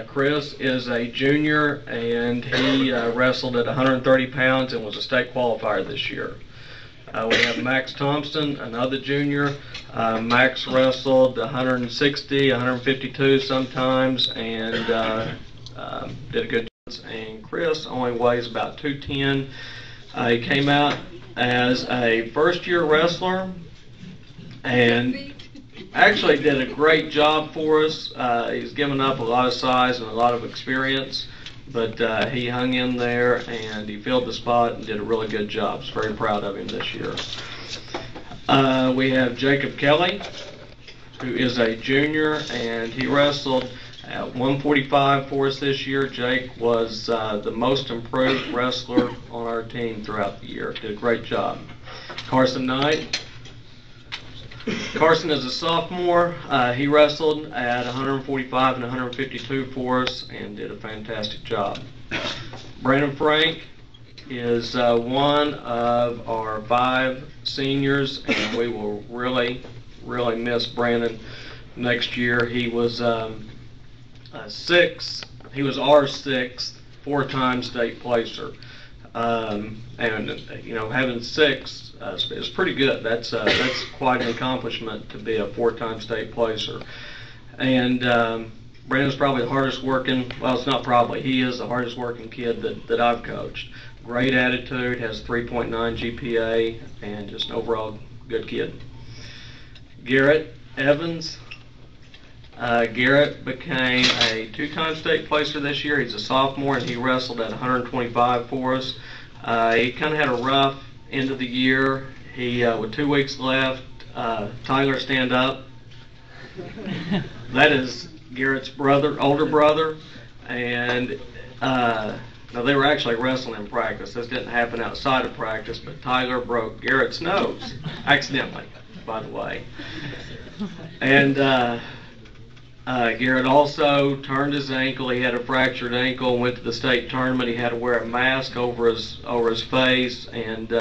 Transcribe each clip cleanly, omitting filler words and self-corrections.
Chris is a junior, and he wrestled at 130 pounds and was a state qualifier this year. We have Max Thompson, another junior. Max wrestled 160, 152 sometimes, and did a good job. And Chris only weighs about 210. He came out as a first-year wrestler and actually did a great job for us. He's given up a lot of size and a lot of experience, but he hung in there and he filled the spot and did a really good job. So very proud of him this year. We have Jacob Kelly, who is a junior, and he wrestled at 145 for us this year. Jake was the most improved wrestler on our team throughout the year. Did a great job. Carson Knight. Carson is a sophomore. He wrestled at 145 and 152 for us and did a fantastic job. Brandon Frank is one of our 5 seniors, and we will really miss Brandon next year. He was he was our 6th 4-time state placer. And you know, having 6 is pretty good. That's quite an accomplishment to be a 4-time state placer. And Brandon's probably the hardest working. Well, it's not probably. He is the hardest working kid that I've coached. Great attitude, has 3.9 GPA, and just an overall good kid. Garrett Evans. Garrett became a 2-time state placer this year. He's a sophomore, and he wrestled at 125 for us. He kind of had a rough end of the year. He, with 2 weeks left, Tyler, stand up. That is Garrett's older brother, and now they were actually wrestling in practice. This didn't happen outside of practice, but Tyler broke Garrett's nose, accidentally, by the way. And Garrett also turned his ankle. He had a fractured ankle, went to the state tournament. He had to wear a mask over his face, and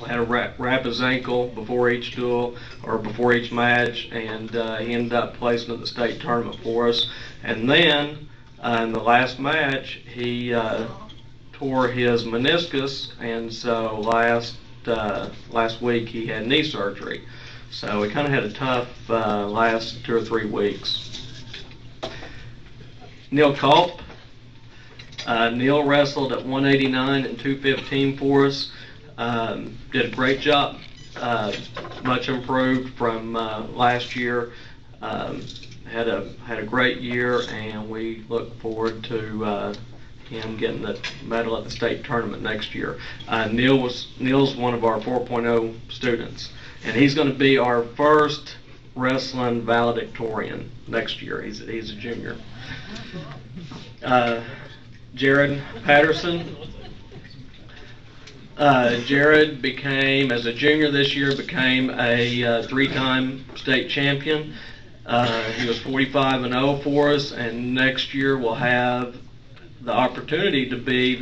had to wrap his ankle before each duel, or before each match, and he ended up placing at the state tournament for us. And then in the last match, he tore his meniscus, and so last week he had knee surgery. So we kind of had a tough last 2 or 3 weeks. Neil Culp. Neil wrestled at 189 and 215 for us. Did a great job. Much improved from last year. Had a great year, and we look forward to him getting the medal at the state tournament next year. Neil's one of our 4.0 students, and he's going to be our first wrestling valedictorian next year. He's a junior. Jared Patterson. Jared became, as a junior this year, became a 3-time state champion. He was 45-0 for us, and next year we'll have the opportunity to be